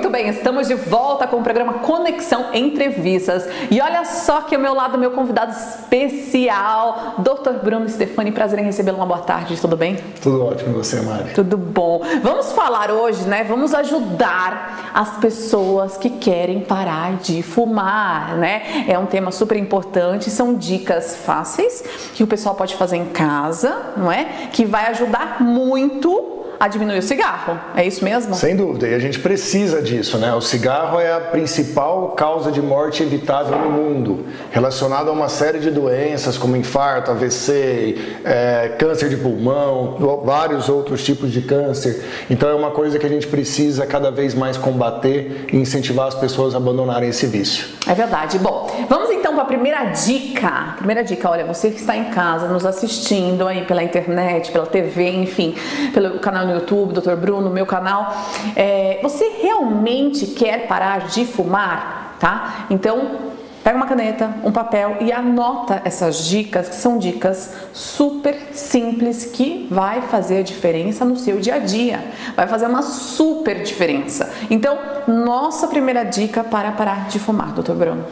Muito bem, estamos de volta com o programa Conexão Entrevistas. E olha só que ao meu lado, meu convidado especial, Dr. Bruno Stefani. Prazer em recebê-lo. Uma boa tarde, tudo bem? Tudo ótimo, e você, Mari? Tudo bom. Vamos falar hoje, né? Vamos ajudar as pessoas que querem parar de fumar, né? É um tema super importante, são dicas fáceis que o pessoal pode fazer em casa, não é? Que vai ajudar muito a diminuir o cigarro, é isso mesmo? Sem dúvida, e a gente precisa disso, né? O cigarro é a principal causa de morte evitável no mundo, relacionado a uma série de doenças como infarto, AVC, câncer de pulmão, vários outros tipos de câncer. Então é uma coisa que a gente precisa cada vez mais combater e incentivar as pessoas a abandonarem esse vício. É verdade. Bom, vamos então para a primeira dica. Primeira dica, olha, você que está em casa nos assistindo aí pela internet, pela TV, enfim, pelo canal no YouTube, Dr. Bruno, meu canal, você realmente quer parar de fumar, tá? Então, pega uma caneta, um papel e anota essas dicas, que são dicas super simples que vai fazer a diferença no seu dia a dia. Vai fazer uma super diferença. Então, nossa primeira dica para parar de fumar, Dr. Bruno.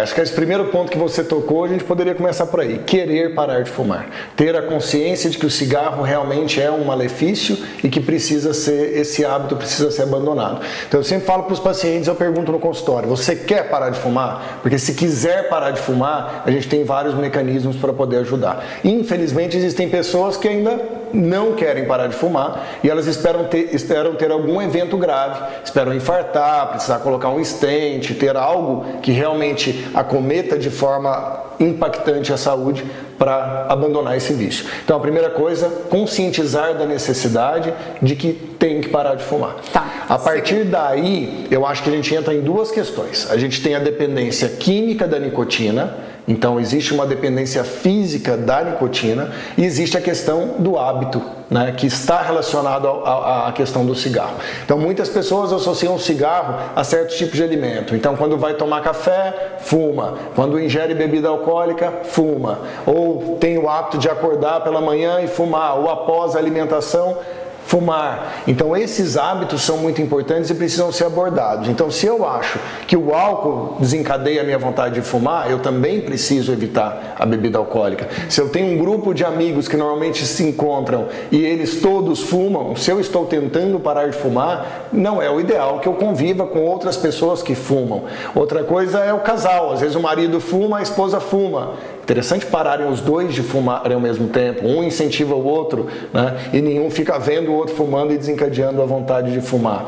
Acho que esse primeiro ponto que você tocou, a gente poderia começar por aí. Querer parar de fumar. Ter a consciência de que o cigarro realmente é um malefício e que esse hábito precisa ser abandonado. Então, eu sempre falo para os pacientes, eu pergunto no consultório, você quer parar de fumar? Porque se quiser parar de fumar, a gente tem vários mecanismos para poder ajudar. Infelizmente, existem pessoas que ainda não querem parar de fumar e elas esperam ter algum evento grave, esperam infartar, precisar colocar um stent, ter algo que realmente acometa de forma impactante a saúde para abandonar esse vício. Então a primeira coisa, conscientizar da necessidade de que tem que parar de fumar. Tá. A partir daí, eu acho que a gente entra em duas questões. A gente tem a dependência química da nicotina, então existe uma dependência física da nicotina e existe a questão do hábito, né, que está relacionado à questão do cigarro. Então muitas pessoas associam o cigarro a certos tipos de alimento. Então quando vai tomar café, fuma. Quando ingere bebida alcoólica, fuma. Ou tem o hábito de acordar pela manhã e fumar. Ou após a alimentação, fumar. Então esses hábitos são muito importantes e precisam ser abordados. Então se eu acho que o álcool desencadeia a minha vontade de fumar, eu também preciso evitar a bebida alcoólica. Se eu tenho um grupo de amigos que normalmente se encontram e eles todos fumam, se eu estou tentando parar de fumar, não é o ideal que eu conviva com outras pessoas que fumam. Outra coisa é o casal. Às vezes o marido fuma, a esposa fuma. Interessante pararem os dois de fumarem ao mesmo tempo, um incentiva o outro, né? E nenhum fica vendo o outro fumando e desencadeando a vontade de fumar.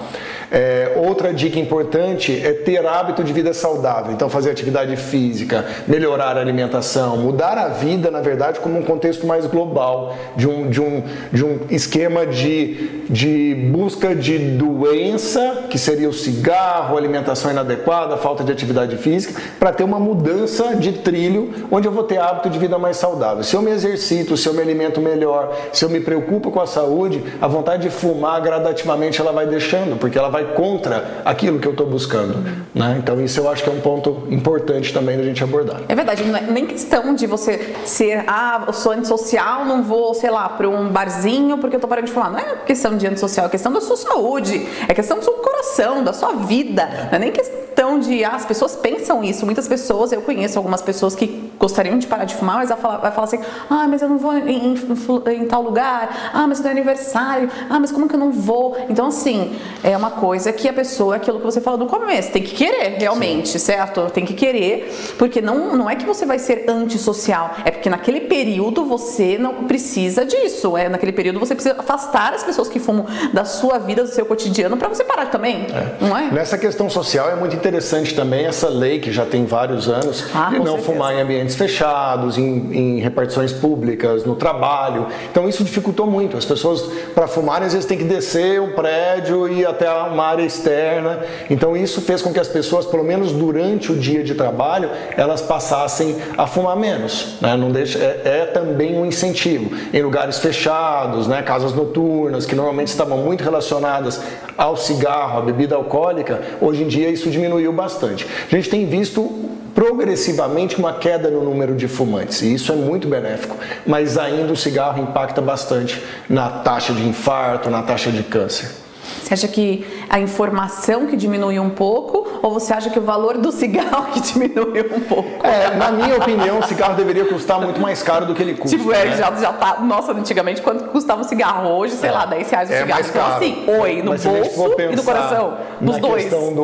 Outra dica importante é ter hábito de vida saudável, então fazer atividade física, melhorar a alimentação, mudar a vida, na verdade, como um contexto mais global, de um esquema de busca de doença, que seria o cigarro, alimentação inadequada, falta de atividade física, para ter uma mudança de trilho, onde eu vou ter hábito de vida mais saudável. Se eu me exercito, se eu me alimento melhor, se eu me preocupo com a saúde, a vontade de fumar gradativamente ela vai deixando, porque ela vai contra aquilo que eu estou buscando, né? Então isso eu acho que é um ponto importante também da gente abordar. É verdade, não é nem questão de você ser, eu sou antissocial, não vou, sei lá, para um barzinho porque eu tô parando de fumar. Não é questão de antissocial, é questão da sua saúde, é questão do seu coração, da sua vida. Não é nem questão de, as pessoas pensam isso, muitas pessoas, eu conheço algumas pessoas que gostariam de parar de fumar, mas vai falar assim, mas eu não vou em tal lugar, mas é aniversário, mas como que eu não vou? Então assim, é uma coisa que a pessoa, aquilo que você falou no começo, tem que querer realmente, sim, certo? Tem que querer, porque não é que você vai ser antissocial, é porque naquele período você não precisa disso, naquele período você precisa afastar as pessoas que fumam da sua vida, do seu cotidiano, para você parar também, não é? Nessa questão social é muito interessante também essa lei que já tem vários anos de não fumar em ambientes fechados, em repartições públicas, no trabalho. Então isso dificultou muito. As pessoas, para fumarem, às vezes tem que descer um prédio e ir até uma área externa. Então isso fez com que as pessoas, pelo menos durante o dia de trabalho, elas passassem a fumar menos, né? Não deixa, também um incentivo. Em lugares fechados, né? Casas noturnas, que normalmente estavam muito relacionadas ao cigarro, à bebida alcoólica, hoje em dia isso diminuiu bastante. A gente tem visto progressivamente uma queda no número de fumantes, e isso é muito benéfico, mas ainda o cigarro impacta bastante na taxa de infarto, na taxa de câncer. Você acha que a informação que diminuiu um pouco ou você acha que o valor do cigarro que diminuiu um pouco? Na minha opinião, o cigarro deveria custar muito mais caro do que ele custa. Tipo, né? já tá. Nossa, antigamente quanto custava um cigarro? Hoje, sei lá, 10 reais o cigarro. Mais caro. Então, assim, no Mas se a gente for bolso e no coração. Dos na dois. questão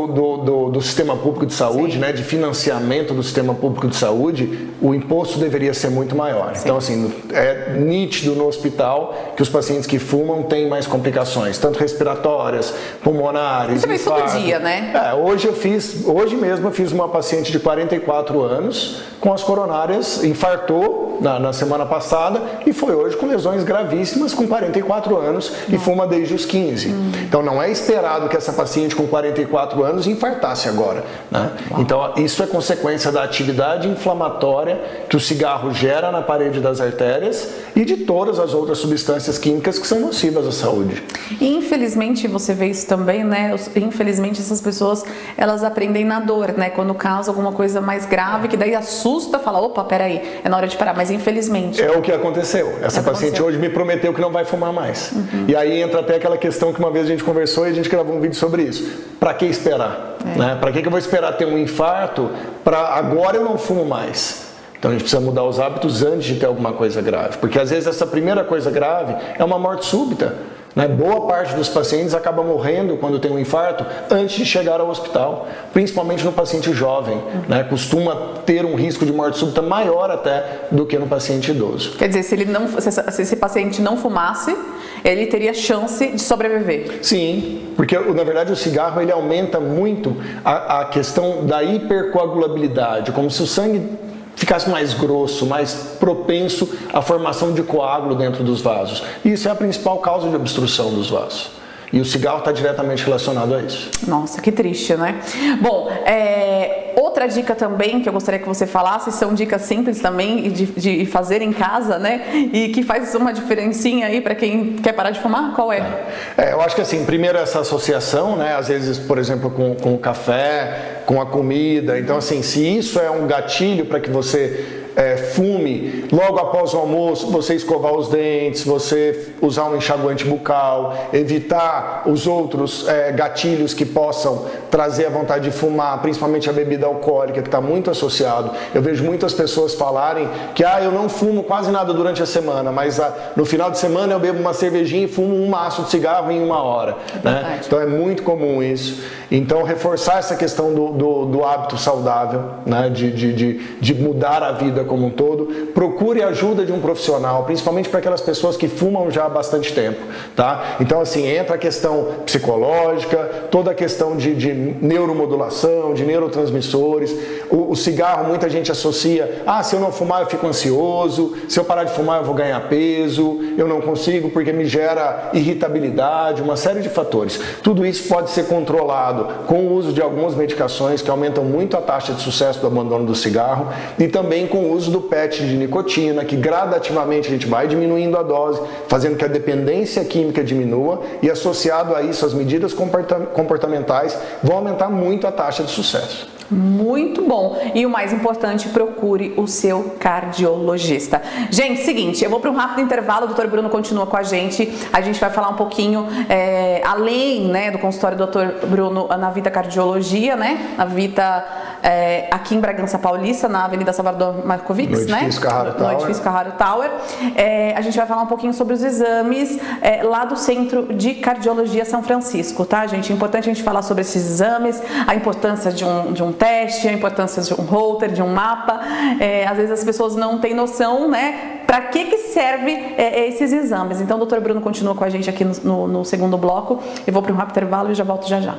do sistema público de saúde, né, de financiamento do sistema público de saúde, o imposto deveria ser muito maior. Sim. Então, assim, é nítido no hospital que os pacientes que fumam têm mais complicações, tanto respiratórias, pulmonares, você fez todo dia, né? Hoje mesmo eu fiz uma paciente de 44 anos com as coronárias, infartou na semana passada e foi hoje com lesões gravíssimas com 44 anos e fuma desde os 15. Então não é esperado que essa paciente com 44 anos infartasse agora, né? Então isso é consequência da atividade inflamatória que o cigarro gera na parede das artérias e de todas as outras substâncias químicas que são nocivas à saúde. E infelizmente você vê isso também, né? Infelizmente essas pessoas, elas aprendem na dor, né? Quando causa alguma coisa mais grave, que daí assusta, fala, opa, peraí, é na hora de parar. Mas infelizmente... É o que aconteceu. Essa paciente hoje me prometeu que não vai fumar mais. E aí entra até aquela questão que uma vez a gente conversou e a gente gravou um vídeo sobre isso. Para que esperar? Né? Para que eu vou esperar ter um infarto para agora eu não fumo mais? Então a gente precisa mudar os hábitos antes de ter alguma coisa grave. Porque às vezes essa primeira coisa grave é uma morte súbita. Né? Boa parte dos pacientes acaba morrendo quando tem um infarto antes de chegar ao hospital, principalmente no paciente jovem, né? Costuma ter um risco de morte súbita maior até do que no paciente idoso. Quer dizer, se esse paciente não fumasse, ele teria chance de sobreviver? Sim, porque na verdade o cigarro ele aumenta muito a questão da hipercoagulabilidade, como se o sangue ficasse mais grosso, mais propenso à formação de coágulo dentro dos vasos. E isso é a principal causa de obstrução dos vasos. E o cigarro está diretamente relacionado a isso. Nossa, que triste, né? Bom, outra dica também que eu gostaria que você falasse, são dicas simples também de fazer em casa, né? E que faz uma diferencinha aí para quem quer parar de fumar, qual é? Eu acho que assim, primeiro essa associação, né? Às vezes, por exemplo, com o café, com a comida. Então assim, se isso é um gatilho para que você fume, logo após o almoço você escovar os dentes, você usar um enxaguante bucal, evitar os outros gatilhos que possam trazer a vontade de fumar, principalmente a bebida alcoólica, que está muito associado. Eu vejo muitas pessoas falarem que eu não fumo quase nada durante a semana, mas no final de semana eu bebo uma cervejinha e fumo um maço de cigarro em 1 hora. Né? Então é muito comum isso. Então reforçar essa questão do hábito saudável, né? de mudar a vida como um todo. Procure a ajuda de um profissional, principalmente para aquelas pessoas que fumam já há bastante tempo, tá? Então assim, entra a questão psicológica, toda a questão de neuromodulação, de neurotransmissores. O cigarro, muita gente associa, se eu não fumar eu fico ansioso, se eu parar de fumar eu vou ganhar peso, eu não consigo porque me gera irritabilidade, uma série de fatores. Tudo isso pode ser controlado com o uso de algumas medicações que aumentam muito a taxa de sucesso do abandono do cigarro e também com o uso do PET de nicotina, que gradativamente a gente vai diminuindo a dose, fazendo que a dependência química diminua e associado a isso as medidas comportamentais vão aumentar muito a taxa de sucesso. Muito bom. E o mais importante, procure o seu cardiologista. Gente, seguinte, eu vou para um rápido intervalo, o Dr. Bruno continua com a gente vai falar um pouquinho, além, né, do consultório do Dr. Bruno na Vita Cardiologia, né, na Vita aqui em Bragança Paulista, na Avenida Salvador Marcovitz, né, no edifício Carraro Tower. A gente vai falar um pouquinho sobre os exames lá do Centro de Cardiologia São Francisco, tá, gente? É importante a gente falar sobre esses exames, a importância de um teste, a importância de um holter, de um mapa. Às vezes as pessoas não têm noção, né, para que serve esses exames. Então o Dr. Bruno continua com a gente aqui no segundo bloco. Eu vou para um rápido intervalo e já volto já já.